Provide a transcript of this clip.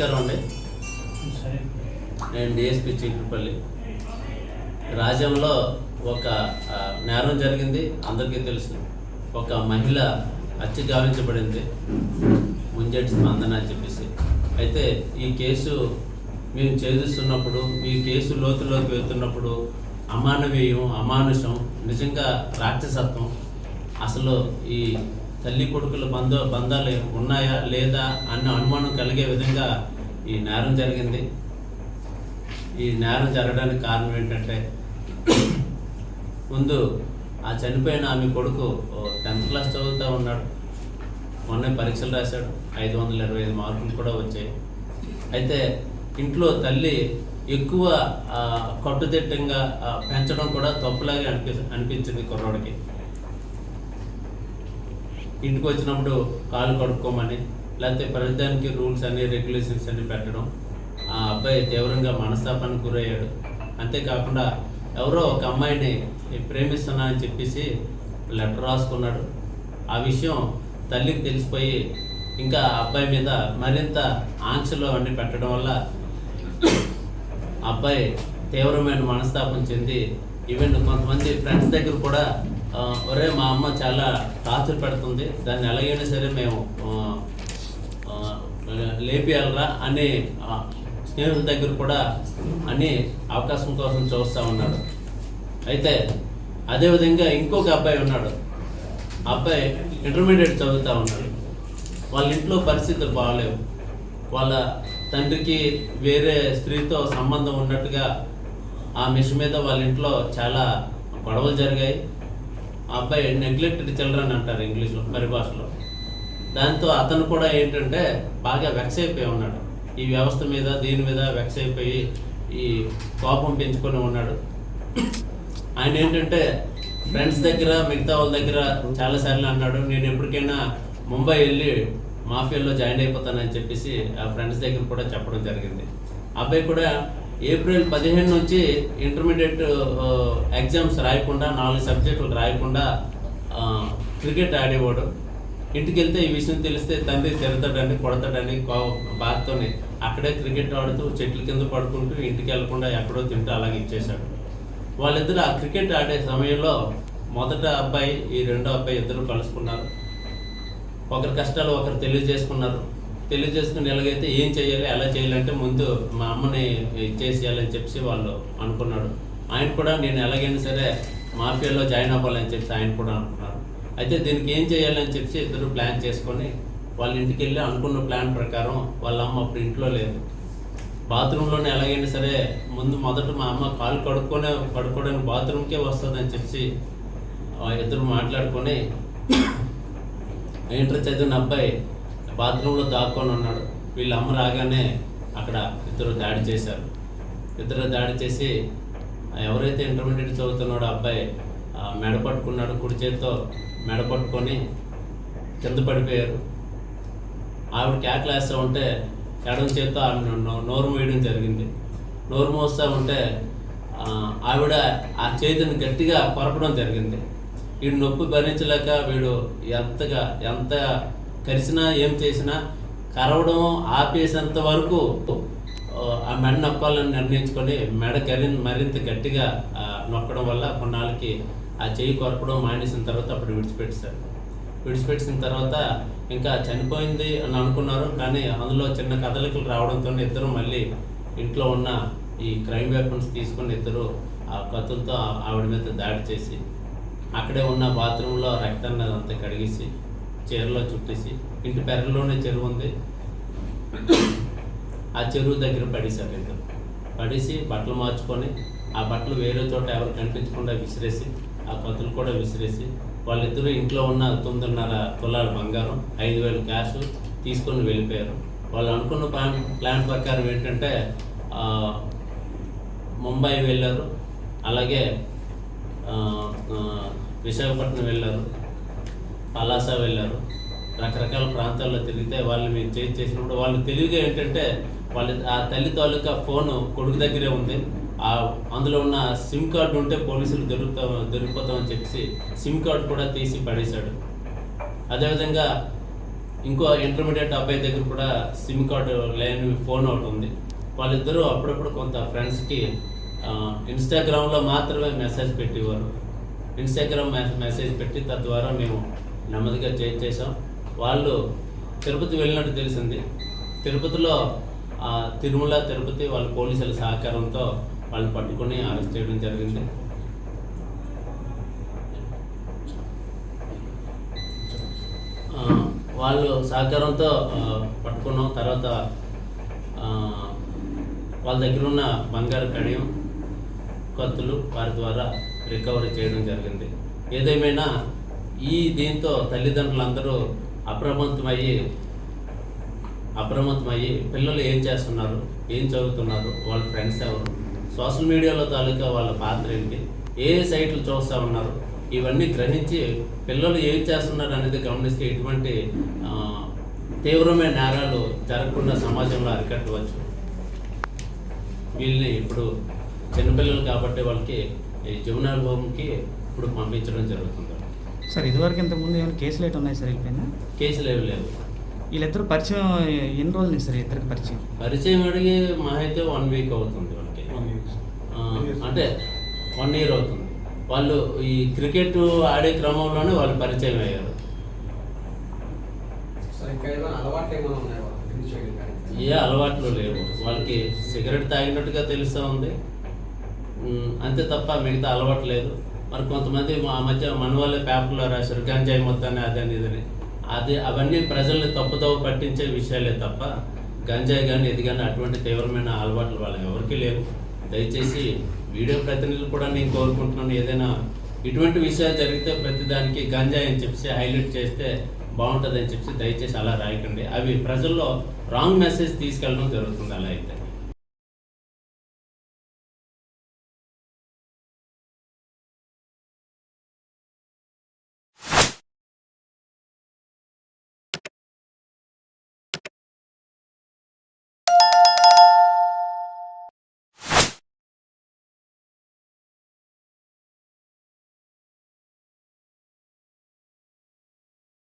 నమస్కారం అండి. నేను డిఎస్పి చీకుపల్లి. రాజ్యంలో ఒక నేరం జరిగింది, అందరికీ తెలుసు. ఒక మహిళ హత్య గావించబడింది, ముంజటి స్పందన అని చెప్పేసి. అయితే ఈ కేసు మేము ఛేదిస్తున్నప్పుడు, ఈ కేసు లోతులోకి వెళ్తున్నప్పుడు అమానవీయం, అమానుషం, నిజంగా రాక్షసత్వం, అసలు ఈ తల్లి కొడుకుల బంధాలు ఉన్నాయా లేదా అన్న అనుమానం కలిగే విధంగా ఈ నేరం జరిగింది. ఈ నేరం జరగడానికి కారణం ఏంటంటే, ముందు ఆ చనిపోయిన ఆమె కొడుకు 10th క్లాస్ చదువుతూ ఉన్నాడు. మొన్న పరీక్షలు రాశాడు, 525 మార్కులు కూడా వచ్చాయి. అయితే ఇంట్లో తల్లి ఎక్కువ కట్టుదిట్టంగా పెంచడం కూడా తప్పులాగే అనిపించింది కుర్రోడికి. ఇంటికి వచ్చినప్పుడు కాలు కడుక్కోమని, లేకపోతే ప్రతిదానికి రూల్స్ అన్ని రెగ్యులేషన్స్ అన్ని పెట్టడం. ఆ అబ్బాయి తీవ్రంగా మనస్తాపానికి గురయ్యాడు. అంతేకాకుండా ఎవరో ఒక అమ్మాయిని ప్రేమిస్తున్నా అని చెప్పేసి లెటర్ రాసుకున్నాడు. ఆ విషయం తల్లికి తెలిసిపోయి ఇంకా అబ్బాయి మీద మరింత ఆంక్షలు అన్నీ పెట్టడం వల్ల అబ్బాయి తీవ్రమైన మనస్తాపం చెంది, ఈవెన్ కొంతమంది ఫ్రెండ్స్ దగ్గర కూడా ఒరే మా అమ్మ చాలా టార్చర్ పెడుతుంది, దాన్ని ఎలాగైనా సరే మేము లేపియాలరా అని స్నేహితుల దగ్గర కూడా అని అవకాశం కోసం చూస్తూ ఉన్నాడు. అయితే అదేవిధంగా ఇంకొక అబ్బాయి ఉన్నాడు. ఆ అబ్బాయి ఇంటర్మీడియట్ చదువుతూ ఉన్నాడు. వాళ్ళ ఇంట్లో పరిస్థితులు బాగలేవు. వాళ్ళ తండ్రికి వేరే స్త్రీతో సంబంధం ఉన్నట్టుగా ఆ మిషన్ మీద వాళ్ళ ఇంట్లో చాలా గొడవలు జరిగాయి. ఆ అబ్బాయి నెగ్లెక్టెడ్ చిల్డ్రన్ అంటారు ఇంగ్లీష్లో, పరిభాషలో. దాంతో అతను కూడా ఏంటంటే బాగా వెక్స్ అయిపోయి ఉన్నాడు. ఈ వ్యవస్థ మీద, దీని మీద వెక్స్ అయిపోయి ఈ కోపం పెంచుకొని ఉన్నాడు. ఆయన ఏంటంటే ఫ్రెండ్స్ దగ్గర, మిగతా వాళ్ళ దగ్గర చాలాసార్లు అన్నాడు, నేను ఎప్పటికైనా ముంబై వెళ్ళి మాఫియాలో జాయిన్ అయిపోతానని చెప్పేసి ఆ ఫ్రెండ్స్ దగ్గర కూడా చెప్పడం జరిగింది. అబ్బాయి కూడా ఏప్రిల్ 15 నుంచి ఇంటర్మీడియట్ ఎగ్జామ్స్ రాయకుండా, 4 సబ్జెక్టులు రాయకుండా క్రికెట్ ఆడేవాడు. ఇంటికి వెళ్తే ఈ విషయం తెలిస్తే తండ్రి తిడతాడని, కొడతాడని బాధతోనే అక్కడే క్రికెట్ ఆడుతూ చెట్ల కింద పడుకుంటూ ఇంటికి వెళ్లకుండా ఎక్కడో తింటూ అలాగే ఇచ్చేశాడు. వాళ్ళిద్దరు ఆ క్రికెట్ ఆడే సమయంలో మొదట అబ్బాయి, ఈ రెండో అబ్బాయి ఇద్దరు కలుసుకున్నారు. ఒకరి కష్టాలు ఒకరు తెలియజేసుకుని ఎలాగైతే ఏం చేయాలి, ఎలా చేయాలంటే ముందు మా అమ్మని ఇచ్చేసేయాలని చెప్పి వాళ్ళు అనుకున్నాడు. ఆయన కూడా నేను ఎలాగైనా సరే మాఫియాలో జాయిన్ అవ్వాలని చెప్పి ఆయన కూడా అనుకున్నారు. అయితే దీనికి ఏం చేయాలని చెప్పి ఇద్దరు ప్లాన్ చేసుకొని వాళ్ళ ఇంటికి వెళ్ళి అనుకున్న ప్లాన్ ప్రకారం వాళ్ళ అమ్మ అప్పుడు ఇంట్లో లేదు. బాత్రూంలోనే ఎలాగైనా సరే మొదట మా అమ్మ కాలు కడుక్కోవడానికి బాత్రూమ్కే వస్తుందని చెప్పి ఇద్దరు మాట్లాడుకొని ఇంటర్ చదివిన అబ్బాయి బాత్రూంలో దాక్కొని ఉన్నాడు. వీళ్ళ అమ్మ రాగానే అక్కడ ఇద్దరు దాడి చేసి ఎవరైతే ఇంటర్మీడియట్ చదువుతున్నాడో అబ్బాయి మెడ పట్టుకున్నాడు. కుడి చేతితో మెడ పట్టుకొని కింద పడిపోయారు. ఆవిడ క్యాట్లు వేస్తూ ఉంటే ఎడమ చేతితో ఆవిడ నోరు మూయడం జరిగింది. నోరు మోస్తూ ఉంటే ఆవిడ ఆ చేతిని గట్టిగా కొరపడం జరిగింది. వీడు నొప్పి భరించలేక వీడు ఎంత కరిసినా ఏం చేసినా కరవడం ఆపేసేంత వరకు ఆ మెడ నొక్కాలని నిర్ణయించుకొని మెడ మరింత గట్టిగా నొక్కడం వల్ల కొన్నాళ్ళకి ఆ చెయ్యి కొరపడం మానేసిన తర్వాత అప్పుడు విడిచిపెట్టిన తర్వాత ఇంకా చనిపోయింది అని అనుకున్నారు. కానీ అందులో చిన్న కదలికలు రావడంతో ఇద్దరు మళ్ళీ ఇంట్లో ఉన్న ఈ క్రైమ్ వెపన్స్ తీసుకొని ఇద్దరు ఆ కత్తులతో ఆవిడ మీద దాడి చేసి అక్కడే ఉన్న బాత్రూంలో రక్తాన్ని అదంతా కడిగేసి చీరలో చుట్టేసి, ఇంటి పెరలోనే చెరువు ఉంది, ఆ చెరువు దగ్గర పడేశారు. ఇద్దరు పడేసి బట్టలు మార్చుకొని ఆ బట్టలు వేరే చోట ఎవరు కనిపించకుండా విసిరేసి, ఆ కత్తులు కూడా విసిరేసి వాళ్ళిద్దరూ ఇంట్లో ఉన్న 9.5 తులాల బంగారం, 5,000 క్యాష్ తీసుకొని వెళ్ళిపోయారు. వాళ్ళు అనుకున్న ప్లాన్ ప్రకారం ఏంటంటే ముంబై వెళ్ళారు, అలాగే విశాఖపట్నం వెళ్ళారు, పలాస వెళ్ళారు. రకరకాల ప్రాంతాల్లో తిరిగితే వాళ్ళని మేము చేసినప్పుడు వాళ్ళు తెలివిగా ఏంటంటే ఆ తల్లి తాలూకా ఫోను కొడుకు దగ్గరే ఉంది. అందులో ఉన్న సిమ్ కార్డు ఉంటే పోలీసులు దొరికిపోతామని చెప్పి సిమ్ కార్డు కూడా తీసి పడేశాడు. అదేవిధంగా ఇంకో ఇంటర్మీడియట్ అబ్బాయి దగ్గర కూడా సిమ్ కార్డు లేని ఫోన్ ఒకటి ఉంది. వాళ్ళిద్దరూ అప్పుడప్పుడు కొంత ఫ్రెండ్స్కి ఇన్స్టాగ్రామ్లో మాత్రమే మెసేజ్ పెట్టేవారు. ఇన్స్టాగ్రామ్ మెసేజ్ పెట్టి తద్వారా మేము నెమ్మదిగా చేసాం. వాళ్ళు తిరుపతి వెళ్ళినట్టు తెలిసింది. తిరుపతిలో తిరుమల తిరుపతి వాళ్ళ పోలీసుల సహకారంతో వాళ్ళని పట్టుకొని అరెస్ట్ చేయడం జరిగింది. వాళ్ళు సహకారంతో పట్టుకున్నాం. తర్వాత వాళ్ళ దగ్గర ఉన్న బంగారు కడియం, కత్తులు వారి ద్వారా రికవరీ చేయడం జరిగింది. ఏదేమైనా దీంతో తల్లిదండ్రులందరూ అప్రమత్తమయ్యి పిల్లలు ఏం చేస్తున్నారు, ఏం చదువుతున్నారు, వాళ్ళ ఫ్రెండ్స్ ఎవరు, సోషల్ మీడియాలో తాలూకా వాళ్ళ పాత్ర ఏంటి, ఏ సైట్లు చూస్తూ ఉన్నారు, ఇవన్నీ గ్రహించి పిల్లలు ఏం చేస్తున్నారు అనేది గమనిస్తే ఎటువంటి తీవ్రమైన నేరాలు జరగకుండా సమాజంలో అరికట్టవచ్చు. వీళ్ళని ఇప్పుడు చిన్నపిల్లలు కాబట్టి వాళ్ళకి ఈ జువెనైల్ హోమ్కి ఇప్పుడు పంపించడం జరుగుతుంది. సార్ ఇదివరకు ఇంతకుముందు ఏమైనా కేసులు ఏంటి ఉన్నాయి సార్? వెళ్ళిపోయినా కేసులు ఏమి లేవు. వీళ్ళిద్దరు పరిచయం ఎన్ని రోజులు సార్? ఇద్దరికి పరిచయం అడిగి మా అయితే 1 వీక్ అవుతుంది వాళ్ళకి. అంటే 1 year అవుతుంది. వాళ్ళు ఈ క్రికెట్ ఆడే క్రమంలోనే వాళ్ళు పరిచయం అయ్యారు. ఏ అలవాట్లు లేవు వాళ్ళకి. సిగరెట్ తాగినట్టుగా తెలుస్తూ ఉంది, అంతే తప్ప మిగతా అలవాటు లేదు. మరి కొంతమంది మా మధ్య మన వాళ్ళే పేపర్లో రాశారు గంజాయి మొత్తాన్ని అదని ఇదని. అవన్నీ ప్రజల్ని తప్పుదోవ పట్టించే విషయాలే తప్ప గంజాయి కానీ ఇది కానీ అటువంటి తీవ్రమైన అలవాట్లు వాళ్ళకి ఎవరికీ లేవు. దయచేసి వీడియో ప్రతినిధులు కూడా నేను కోరుకుంటున్నాను, ఏదైనా ఇటువంటి విషయాలు జరిగితే ప్రతిదానికి గంజాయి అని చెప్పి హైలైట్ చేస్తే బాగుంటుందని చెప్పి దయచేసి అలా రాయకండి. అవి ప్రజల్లో రాంగ్ మెసేజ్ తీసుకెళ్ళడం జరుగుతుంది అలా అయితే.